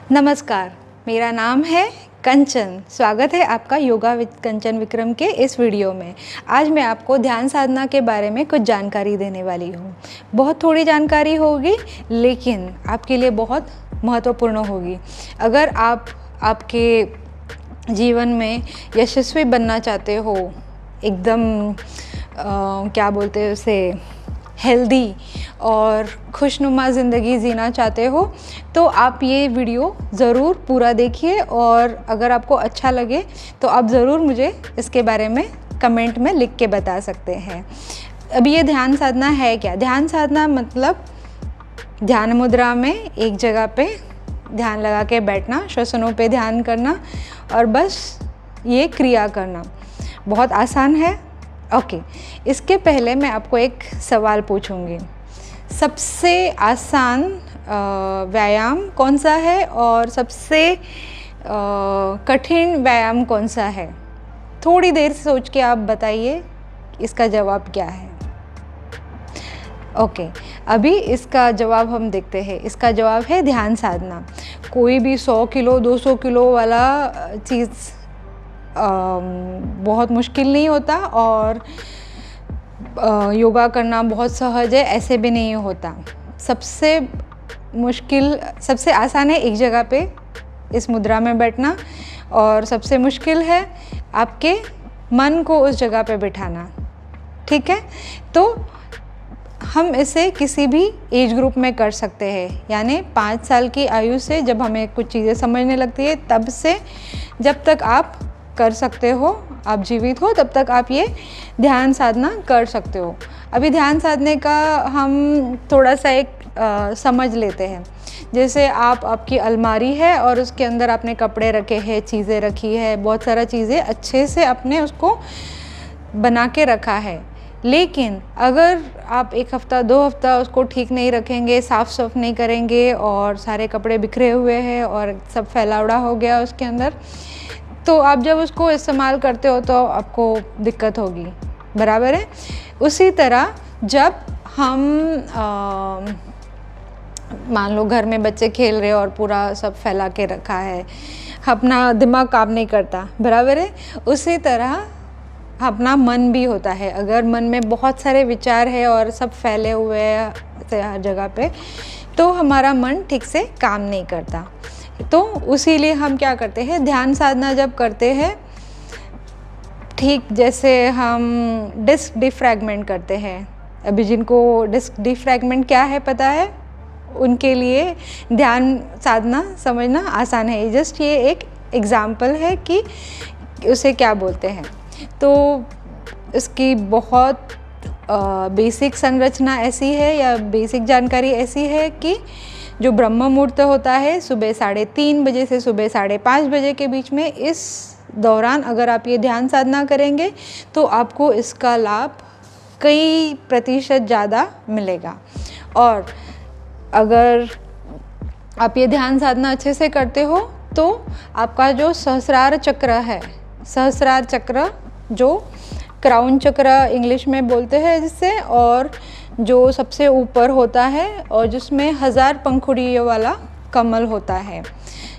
नमस्कार, मेरा नाम है कंचन। स्वागत है आपका योगा विद कंचन विक्रम के इस वीडियो में। आज मैं आपको ध्यान साधना के बारे में कुछ जानकारी देने वाली हूँ। बहुत थोड़ी जानकारी होगी लेकिन आपके लिए बहुत महत्वपूर्ण होगी। अगर आप आपके जीवन में यशस्वी बनना चाहते हो, एकदम क्या बोलते हैं उसे, हेल्दी और खुशनुमा ज़िंदगी जीना चाहते हो तो आप ये वीडियो ज़रूर पूरा देखिए और अगर आपको अच्छा लगे तो आप ज़रूर मुझे इसके बारे में कमेंट में लिख के बता सकते हैं। अभी ये ध्यान साधना है क्या? ध्यान साधना मतलब ध्यान मुद्रा में एक जगह पे ध्यान लगा के बैठना, श्वसनों पे ध्यान करना और बस ये क्रिया करना। बहुत आसान है। ओके, इसके पहले मैं आपको एक सवाल पूछूंगी। सबसे आसान व्यायाम कौन सा है और सबसे कठिन व्यायाम कौन सा है? थोड़ी देर से सोच के आप बताइए इसका जवाब क्या है। ओके, अभी इसका जवाब हम देखते हैं। इसका जवाब है ध्यान साधना। कोई भी 100 किलो 200 किलो वाला चीज़ बहुत मुश्किल नहीं होता और योगा करना बहुत सहज है, ऐसे भी नहीं होता। सबसे मुश्किल, सबसे आसान है एक जगह पे इस मुद्रा में बैठना और सबसे मुश्किल है आपके मन को उस जगह पे बिठाना। ठीक है, तो हम इसे किसी भी एज ग्रुप में कर सकते हैं, यानी 5 साल की आयु से जब हमें कुछ चीज़ें समझने लगती है तब से जब तक आप कर सकते हो, आप जीवित हो, तब तक आप ये ध्यान साधना कर सकते हो। अभी ध्यान साधने का हम थोड़ा सा एक समझ लेते हैं। जैसे आपकी अलमारी है और उसके अंदर आपने कपड़े रखे हैं, चीज़ें रखी है, बहुत सारा चीज़ें अच्छे से आपने उसको बना के रखा है। लेकिन अगर आप 1 हफ़्ता 2 हफ़्ता उसको ठीक नहीं रखेंगे, साफ़ नहीं करेंगे और सारे कपड़े बिखरे हुए हैं और सब फैलावड़ा हो गया उसके अंदर, तो आप जब उसको इस्तेमाल करते हो तो आपको दिक्कत होगी। बराबर है। उसी तरह जब हम मान लो घर में बच्चे खेल रहे और पूरा सब फैला के रखा है, अपना दिमाग काम नहीं करता। बराबर है। उसी तरह अपना मन भी होता है। अगर मन में बहुत सारे विचार है और सब फैले हुए हैं हर जगह पे, तो हमारा मन ठीक से काम नहीं करता। तो उसीलिए हम क्या करते हैं, ध्यान साधना जब करते हैं, ठीक जैसे हम डिस्क डिफ्रैगमेंट करते हैं। अभी जिनको डिस्क डिफ्रैगमेंट क्या है पता है, उनके लिए ध्यान साधना समझना आसान है। जस्ट ये एक एग्जाम्पल है कि उसे क्या बोलते हैं। तो इसकी बहुत बेसिक संरचना ऐसी है या बेसिक जानकारी ऐसी है कि जो ब्रह्म मुहूर्त होता है सुबह 3:30 बजे से सुबह 5:30 बजे के बीच में, इस दौरान अगर आप ये ध्यान साधना करेंगे तो आपको इसका लाभ कई प्रतिशत ज़्यादा मिलेगा। और अगर आप ये ध्यान साधना अच्छे से करते हो तो आपका जो सहस्रार चक्र है, सहस्रार चक्र जो क्राउन चक्र इंग्लिश में बोलते हैं जिससे, और जो सबसे ऊपर होता है और जिसमें 1000 पंखुड़ियों वाला कमल होता है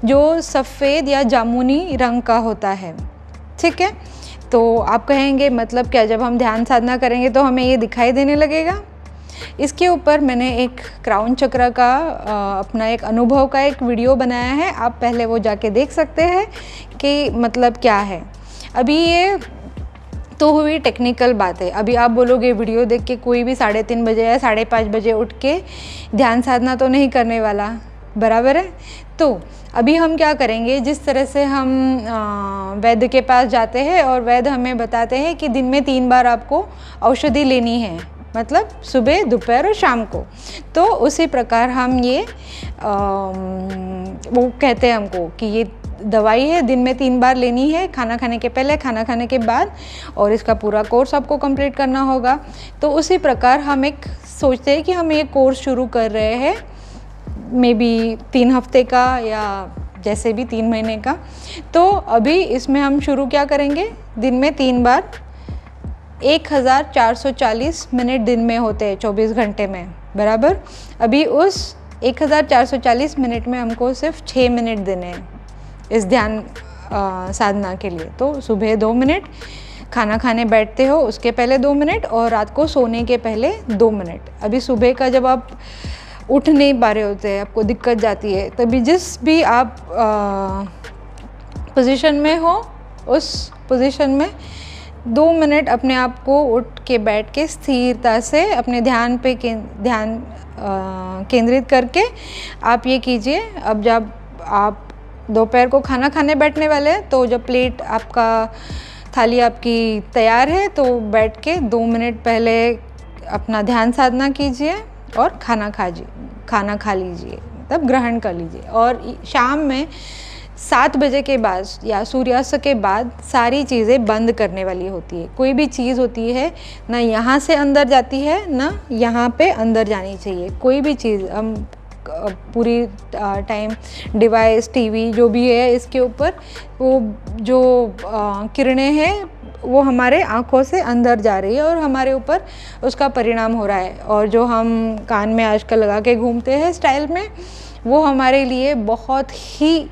जो सफ़ेद या जामुनी रंग का होता है। ठीक है, तो आप कहेंगे मतलब क्या, जब हम ध्यान साधना करेंगे तो हमें ये दिखाई देने लगेगा? इसके ऊपर मैंने एक क्राउन चक्र का अपना एक अनुभव का एक वीडियो बनाया है, आप पहले वो जाके देख सकते हैं कि मतलब क्या है। अभी ये तो हुई टेक्निकल बात है। अभी आप बोलोगे वीडियो देख के कोई भी 3:30 बजे या 5:30 बजे उठ के ध्यान साधना तो नहीं करने वाला। बराबर है। तो अभी हम क्या करेंगे, जिस तरह से हम वैद्य के पास जाते हैं और वैद्य हमें बताते हैं कि दिन में 3 बार आपको औषधि लेनी है, मतलब सुबह, दोपहर और शाम को, तो उसी प्रकार हम ये वो कहते हैं हमको कि ये दवाई है, दिन में 3 बार लेनी है, खाना खाने के पहले, खाना खाने के बाद, और इसका पूरा कोर्स आपको कंप्लीट करना होगा। तो उसी प्रकार हम एक सोचते हैं कि हम ये कोर्स शुरू कर रहे हैं, मे बी 3 हफ्ते का या जैसे भी 3 महीने का। तो अभी इसमें हम शुरू क्या करेंगे, दिन में 3 बार 1440 मिनट दिन में होते हैं 24 घंटे में। बराबर। अभी उस 1440 मिनट में हमको सिर्फ 6 मिनट देने हैं इस ध्यान साधना के लिए। तो सुबह 2 मिनट, खाना खाने बैठते हो उसके पहले 2 मिनट, और रात को सोने के पहले 2 मिनट। अभी सुबह का जब आप उठ नहीं पा रहे होते हैं, आपको दिक्कत जाती है, तभी जिस भी आप पोजीशन में हो उस पोजीशन में 2 मिनट अपने आप को उठ के बैठ के स्थिरता से अपने ध्यान पे ध्यान केंद्रित करके आप ये कीजिए। अब जब आप दोपहर को खाना खाने बैठने वाले हैं तो जब प्लेट आपका थाली आपकी तैयार है तो बैठ के 2 मिनट पहले अपना ध्यान साधना कीजिए और खाना खा लीजिए, तब ग्रहण कर लीजिए। और शाम में 7 बजे के बाद या सूर्यास्त के बाद सारी चीज़ें बंद करने वाली होती है। कोई भी चीज़ होती है ना यहाँ से अंदर जाती है ना यहाँ पे अंदर जानी चाहिए। कोई भी चीज़ हम पूरी टाइम डिवाइस, टीवी जो भी है, इसके ऊपर वो जो किरणें हैं वो हमारे आँखों से अंदर जा रही है और हमारे ऊपर उसका परिणाम हो रहा है। और जो हम कान में आजकल लगा के घूमते हैं स्टाइल में, वो हमारे लिए बहुत ही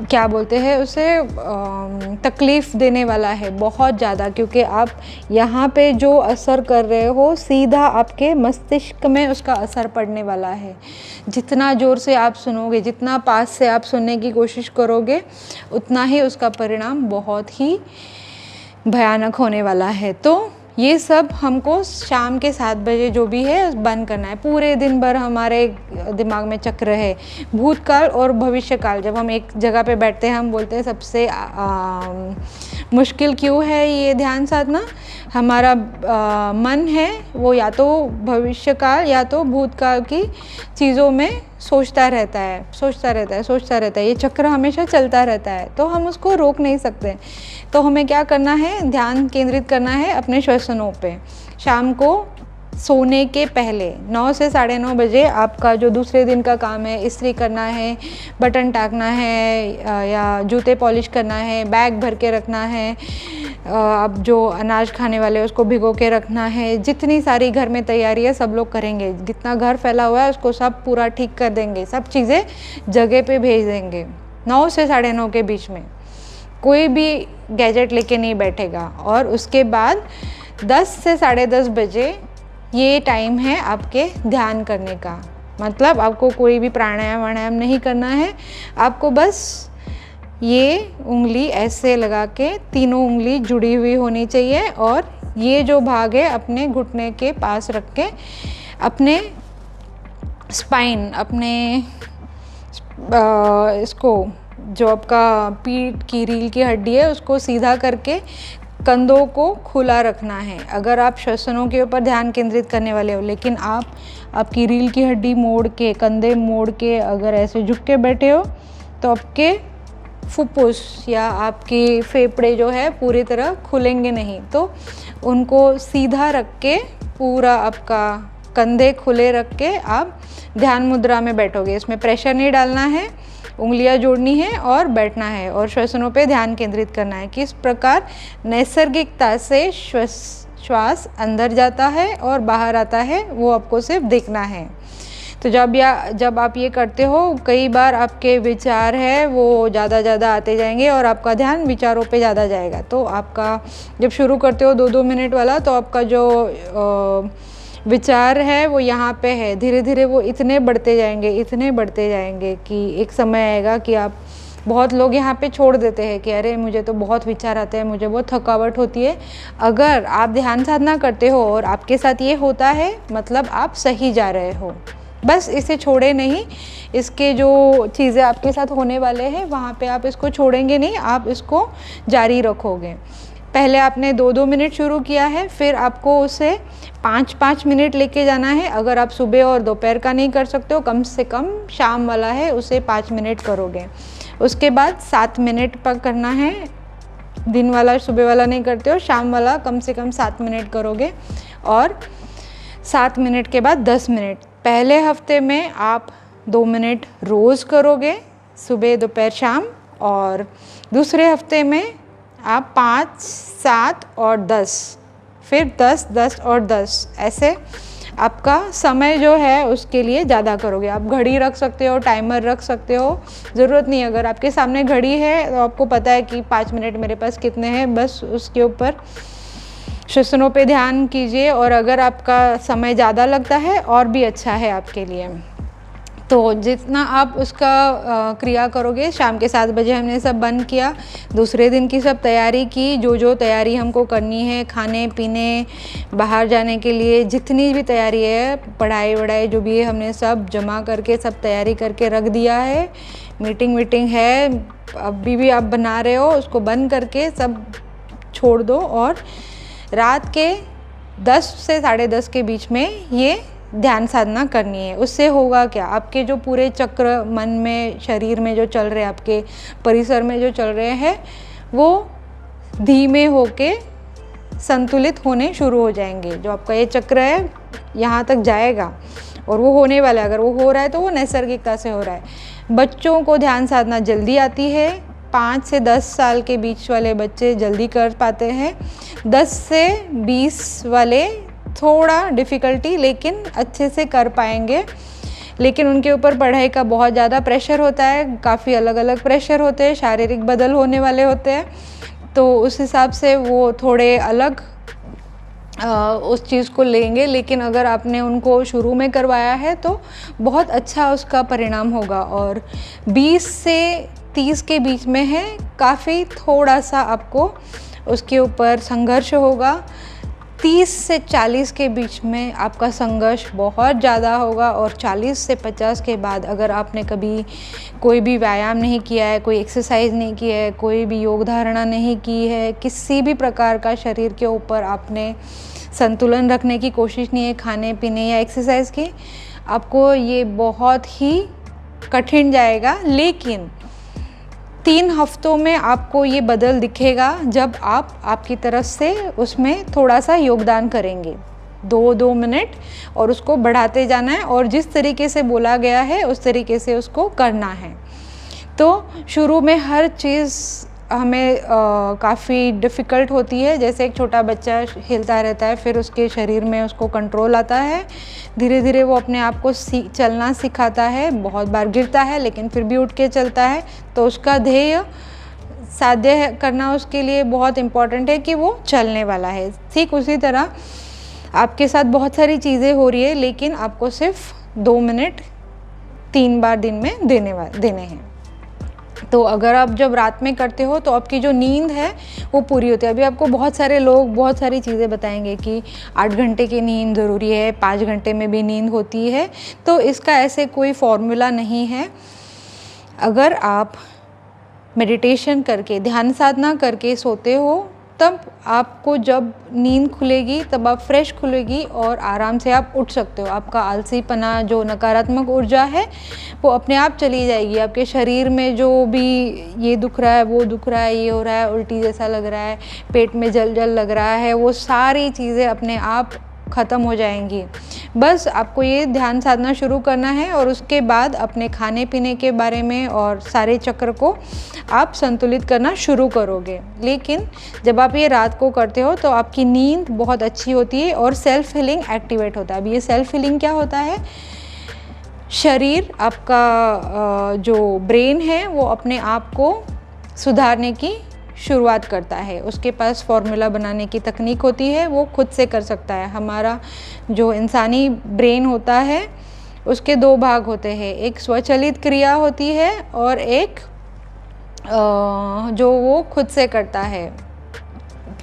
क्या बोलते हैं उसे, तकलीफ़ देने वाला है बहुत ज़्यादा, क्योंकि आप यहाँ पे जो असर कर रहे हो सीधा आपके मस्तिष्क में उसका असर पड़ने वाला है। जितना ज़ोर से आप सुनोगे, जितना पास से आप सुनने की कोशिश करोगे, उतना ही उसका परिणाम बहुत ही भयानक होने वाला है। तो ये सब हमको शाम के 7 बजे जो भी है बंद करना है। पूरे दिन भर हमारे दिमाग में चक्र है भूतकाल और भविष्यकाल। जब हम एक जगह पे बैठते हैं हम बोलते हैं सबसे मुश्किल क्यों है ये ध्यान साधना। हमारा मन है वो या तो भविष्यकाल या तो भूतकाल की चीज़ों में सोचता रहता है। ये चक्र हमेशा चलता रहता है, तो हम उसको रोक नहीं सकते। तो हमें क्या करना है, ध्यान केंद्रित करना है अपने श्वसनों पे। शाम को सोने के पहले 9 से 9:30 बजे आपका जो दूसरे दिन का काम है, इस्त्री करना है, बटन टाकना है या जूते पॉलिश करना है, बैग भर के रखना है, अब जो अनाज खाने वाले उसको भिगो के रखना है, जितनी सारी घर में तैयारी है सब लोग करेंगे। जितना घर फैला हुआ है उसको सब पूरा ठीक कर देंगे, सब चीज़ें जगह पे भेज देंगे। 9 से 9:30 के बीच में कोई भी गैजेट लेके नहीं बैठेगा। और उसके बाद 10 से 10:30 बजे ये टाइम है आपके ध्यान करने का। मतलब आपको कोई भी प्राणायाम नहीं करना है, आपको बस ये उंगली ऐसे लगा के तीनों उंगली जुड़ी हुई होनी चाहिए और ये जो भाग है अपने घुटने के पास रख के अपने स्पाइन, अपने इसको जो आपका पीठ की रीढ़ की हड्डी है उसको सीधा करके कंधों को खुला रखना है। अगर आप श्वसनों के ऊपर ध्यान केंद्रित करने वाले हो लेकिन आप आपकी रीढ़ की हड्डी मोड़ के, कंधे मोड़ के अगर ऐसे झुक के बैठे हो तो आपके फुफ्फुस या आपके फेफड़े जो है पूरी तरह खुलेंगे नहीं। तो उनको सीधा रख के पूरा आपका कंधे खुले रख के आप ध्यान मुद्रा में बैठोगे। इसमें प्रेशर नहीं डालना है, उंगलियां जोड़नी है और बैठना है और श्वसनों पे ध्यान केंद्रित करना है। किस प्रकार नैसर्गिकता से श्वास अंदर जाता है और बाहर आता है वो आपको सिर्फ देखना है। तो जब आप ये करते हो, कई बार आपके विचार है वो ज़्यादा आते जाएंगे और आपका ध्यान विचारों पे ज़्यादा जाएगा। तो आपका जब शुरू करते हो 2-2 मिनट वाला, तो आपका जो विचार है वो यहाँ पे है, धीरे धीरे वो इतने बढ़ते जाएंगे कि एक समय आएगा कि आप, बहुत लोग यहाँ पे छोड़ देते हैं कि अरे मुझे तो बहुत विचार आते हैं, मुझे बहुत थकावट होती है। अगर आप ध्यान साधना करते हो और आपके साथ ये होता है, मतलब आप सही जा रहे हो। बस इसे छोड़े नहीं, इसके जो चीज़ें आपके साथ होने वाले हैं वहाँ पे आप इसको छोड़ेंगे नहीं, आप इसको जारी रखोगे। पहले आपने 2-2 मिनट शुरू किया है, फिर आपको उसे 5-5 मिनट लेके जाना है। अगर आप सुबह और दोपहर का नहीं कर सकते हो, कम से कम शाम वाला है उसे 5 मिनट करोगे। उसके बाद 7 मिनट पर करना है। दिन वाला, सुबह वाला नहीं करते हो, शाम वाला कम से कम 7 मिनट करोगे। और 7 मिनट के बाद 10 मिनट। पहले हफ्ते में आप 2 मिनट रोज़ करोगे, सुबह दोपहर शाम। और दूसरे हफ्ते में आप 5, 7 और 10, फिर 10, 10 और 10, ऐसे आपका समय जो है उसके लिए ज़्यादा करोगे। आप घड़ी रख सकते हो, टाइमर रख सकते हो, ज़रूरत नहीं अगर आपके सामने घड़ी है तो आपको पता है कि 5 मिनट मेरे पास कितने हैं, बस उसके ऊपर श्वसनों पे ध्यान कीजिए। और अगर आपका समय ज़्यादा लगता है और भी अच्छा है आपके लिए। तो जितना आप उसका क्रिया करोगे, शाम के 7 बजे हमने सब बंद किया, दूसरे दिन की सब तैयारी की, जो तैयारी हमको करनी है, खाने पीने, बाहर जाने के लिए जितनी भी तैयारी है, पढ़ाई वढ़ाई जो भी है, हमने सब जमा करके सब तैयारी करके रख दिया है। मीटिंग है, अभी भी आप बना रहे हो, उसको बंद करके सब छोड़ दो और रात के 10 से 10:30 के बीच में ये ध्यान साधना करनी है। उससे होगा क्या, आपके जो पूरे चक्र मन में, शरीर में जो चल रहे हैं, आपके परिसर में जो चल रहे हैं, वो धीमे होके संतुलित होने शुरू हो जाएंगे। जो आपका ये चक्र है यहाँ तक जाएगा और वो होने वाला है। अगर वो हो रहा है तो वो नैसर्गिकता से हो रहा है। बच्चों को ध्यान साधना जल्दी आती है, 5 से 10 साल के बीच वाले बच्चे जल्दी कर पाते हैं, 10 से 20 वाले थोड़ा डिफ़िकल्टी, लेकिन अच्छे से कर पाएंगे। लेकिन उनके ऊपर पढ़ाई का बहुत ज़्यादा प्रेशर होता है, काफ़ी अलग अलग प्रेशर होते हैं, शारीरिक बदल होने वाले होते हैं, तो उस हिसाब से वो थोड़े अलग उस चीज़ को लेंगे। लेकिन अगर आपने उनको शुरू में करवाया है तो बहुत अच्छा उसका परिणाम होगा। और 20 से 30 के बीच में है, काफ़ी थोड़ा सा आपको उसके ऊपर संघर्ष होगा। 30 से 40 के बीच में आपका संघर्ष बहुत ज़्यादा होगा। और 40 से 50 के बाद अगर आपने कभी कोई भी व्यायाम नहीं किया है, कोई एक्सरसाइज नहीं की है, कोई भी योग धारणा नहीं की है, किसी भी प्रकार का शरीर के ऊपर आपने संतुलन रखने की कोशिश नहीं है, खाने पीने या एक्सरसाइज की, आपको ये बहुत ही कठिन जाएगा। लेकिन 3 हफ्तों में आपको ये बदल दिखेगा जब आप आपकी तरफ से उसमें थोड़ा सा योगदान करेंगे, 2 मिनट, और उसको बढ़ाते जाना है और जिस तरीके से बोला गया है उस तरीके से उसको करना है। तो शुरू में हर चीज़ हमें काफ़ी डिफ़िकल्ट होती है। जैसे एक छोटा बच्चा हिलता रहता है, फिर उसके शरीर में उसको कंट्रोल आता है, धीरे धीरे वो अपने आप को चलना सिखाता है, बहुत बार गिरता है लेकिन फिर भी उठ के चलता है। तो उसका ध्येय साध्य करना उसके लिए बहुत इम्पॉर्टेंट है कि वो चलने वाला है। ठीक उसी तरह आपके साथ बहुत सारी चीज़ें हो रही है, लेकिन आपको सिर्फ 2 मिनट 3 बार दिन में देने हैं। तो अगर आप जब रात में करते हो तो आपकी जो नींद है वो पूरी होती है। अभी आपको बहुत सारे लोग बहुत सारी चीज़ें बताएंगे कि 8 घंटे की नींद ज़रूरी है, 5 घंटे में भी नींद होती है। तो इसका ऐसे कोई फॉर्मूला नहीं है। अगर आप मेडिटेशन करके, ध्यान साधना करके सोते हो, तब आपको जब नींद खुलेगी तब आप फ्रेश खुलेगी और आराम से आप उठ सकते हो। आपका आलसीपना, जो नकारात्मक ऊर्जा है, वो अपने आप चली जाएगी। आपके शरीर में जो भी ये दुख रहा है, वो दुख रहा है, ये हो रहा है, उल्टी जैसा लग रहा है, पेट में जल जल लग रहा है, वो सारी चीज़ें अपने आप ख़त्म हो जाएंगी। बस आपको ये ध्यान साधना शुरू करना है और उसके बाद अपने खाने पीने के बारे में और सारे चक्र को आप संतुलित करना शुरू करोगे। लेकिन जब आप ये रात को करते हो तो आपकी नींद बहुत अच्छी होती है और सेल्फ हीलिंग एक्टिवेट होता है। अब ये सेल्फ हीलिंग क्या होता है? शरीर आपका जो ब्रेन है वो अपने आप को सुधारने की शुरुआत करता है। उसके पास फॉर्मूला बनाने की तकनीक होती है, वो खुद से कर सकता है। हमारा जो इंसानी ब्रेन होता है उसके 2 भाग होते हैं, एक स्वचालित क्रिया होती है और एक जो वो खुद से करता है।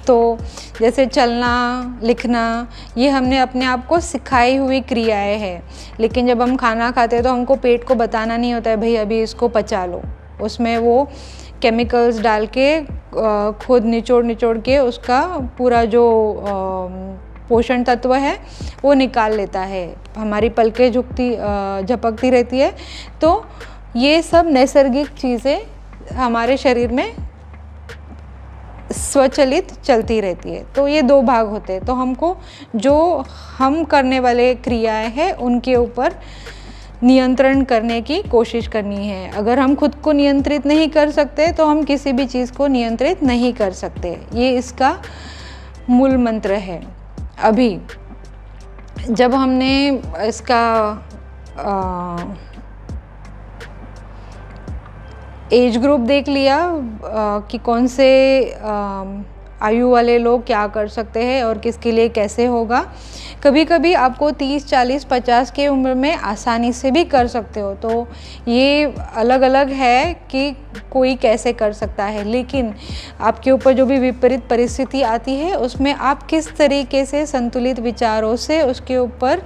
तो जैसे चलना, लिखना, ये हमने अपने आप को सिखाई हुई क्रियाएं हैं। लेकिन जब हम खाना खाते हैं तो हमको पेट को बताना नहीं होता है भाई अभी इसको पचा लो। उसमें वो केमिकल्स डाल के खुद निचोड़ के उसका पूरा जो पोषण तत्व है वो निकाल लेता है। हमारी पलकें झपकती रहती है। तो ये सब नैसर्गिक चीज़ें हमारे शरीर में स्वचालित चलती रहती है। तो ये 2 भाग होते हैं। तो हमको जो हम करने वाले क्रियाएं हैं उनके ऊपर नियंत्रण करने की कोशिश करनी है। अगर हम खुद को नियंत्रित नहीं कर सकते तो हम किसी भी चीज़ को नियंत्रित नहीं कर सकते। ये इसका मूल मंत्र है। अभी जब हमने इसका एज ग्रुप देख लिया कि कौन से आयु वाले लोग क्या कर सकते हैं और किसके लिए कैसे होगा। कभी कभी आपको 30, 40, 50 की उम्र में आसानी से भी कर सकते हो, तो ये अलग अलग है कि कोई कैसे कर सकता है। लेकिन आपके ऊपर जो भी विपरीत परिस्थिति आती है उसमें आप किस तरीके से संतुलित विचारों से उसके ऊपर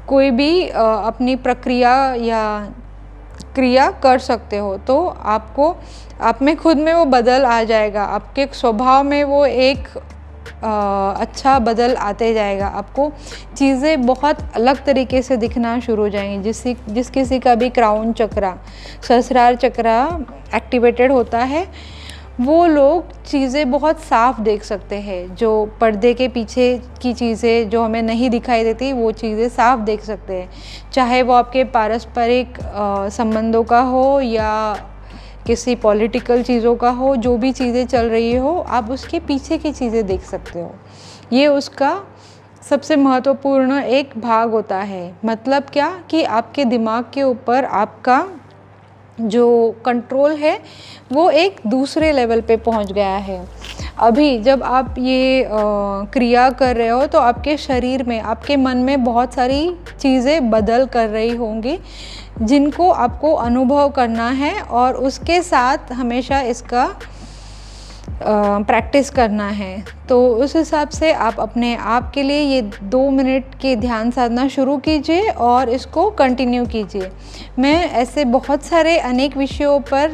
कोई भी अपनी प्रक्रिया या क्रिया कर सकते हो, तो आपको आप में खुद में वो बदल आ जाएगा, आपके स्वभाव में वो एक अच्छा बदल आते जाएगा। आपको चीज़ें बहुत अलग तरीके से दिखना शुरू हो जाएंगी। जिस किसी का भी क्राउन चक्रा, सहस्रार चक्रा एक्टिवेटेड होता है, वो लोग चीज़ें बहुत साफ देख सकते हैं। जो पर्दे के पीछे की चीज़ें जो हमें नहीं दिखाई देती, वो चीज़ें साफ देख सकते हैं। चाहे वो आपके पारस्परिक संबंधों का हो या किसी पॉलिटिकल चीज़ों का हो, जो भी चीज़ें चल रही हो, आप उसके पीछे की चीज़ें देख सकते हो। ये उसका सबसे महत्वपूर्ण एक भाग होता है। मतलब क्या कि आपके दिमाग के ऊपर आपका जो कंट्रोल है वो एक दूसरे लेवल पे पहुंच गया है। अभी जब आप ये क्रिया कर रहे हो तो आपके शरीर में, आपके मन में बहुत सारी चीज़ें बदल कर रही होंगी जिनको आपको अनुभव करना है, और उसके साथ हमेशा इसका प्रैक्टिस करना है। तो उस हिसाब से आप अपने आप के लिए ये 2 मिनट की ध्यान साधना शुरू कीजिए और इसको कंटिन्यू कीजिए। मैं ऐसे बहुत सारे अनेक विषयों पर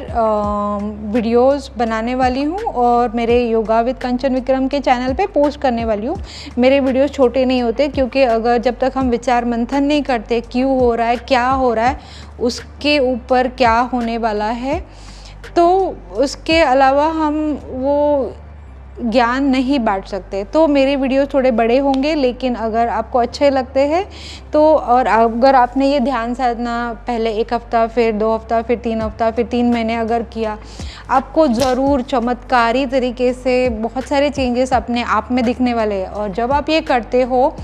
वीडियोस बनाने वाली हूँ और मेरे योगा विद कंचन विक्रम के चैनल पे पोस्ट करने वाली हूँ। मेरे वीडियोस छोटे नहीं होते, क्योंकि अगर जब तक हम विचार मंथन नहीं करते क्यों हो रहा है, क्या हो रहा है, उसके ऊपर क्या होने वाला है, तो उसके अलावा हम वो ज्ञान नहीं बांट सकते। तो मेरे वीडियो थोड़े बड़े होंगे, लेकिन अगर आपको अच्छे लगते हैं तो, और अगर आपने ये ध्यान साधना पहले 1 हफ्ता, फिर 2 हफ्ता, फिर 3 हफ्ता, फिर 3 महीने अगर किया, आपको ज़रूर चमत्कारी तरीके से बहुत सारे चेंजेस अपने आप में दिखने वाले हैं। और जब आप ये करते हो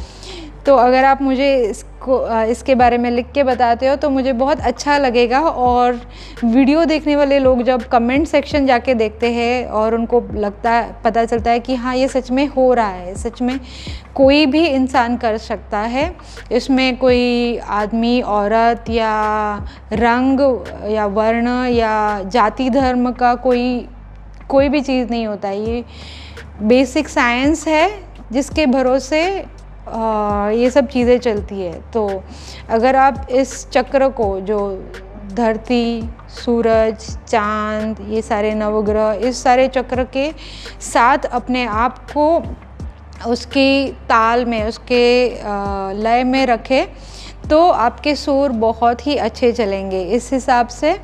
तो अगर आप मुझे इसके बारे में लिख के बताते हो तो मुझे बहुत अच्छा लगेगा। और वीडियो देखने वाले लोग जब कमेंट सेक्शन जाके देखते हैं और उनको पता चलता है कि हाँ ये सच में हो रहा है, सच में कोई भी इंसान कर सकता है, इसमें कोई आदमी, औरत या रंग या वर्ण या जाति धर्म का कोई भी चीज़ नहीं होता। ये बेसिक साइंस है जिसके भरोसे ये सब चीज़ें चलती है। तो अगर आप इस चक्र को, जो धरती, सूरज, चांद, ये सारे नवग्रह, इस सारे चक्र के साथ अपने आप को उसकी ताल में, उसके लय में रखें, तो आपके सुर बहुत ही अच्छे चलेंगे। इस हिसाब से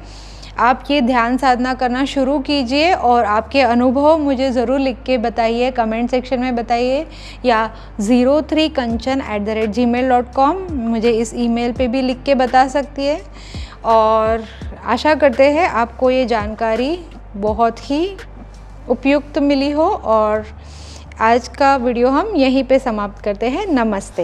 आप ये ध्यान साधना करना शुरू कीजिए और आपके अनुभव मुझे ज़रूर लिख के बताइए, कमेंट सेक्शन में बताइए, या 03kanchan@gmail.com मुझे इस ईमेल पे भी लिख के बता सकती है। और आशा करते हैं आपको ये जानकारी बहुत ही उपयुक्त मिली हो। और आज का वीडियो हम यहीं पे समाप्त करते हैं। नमस्ते।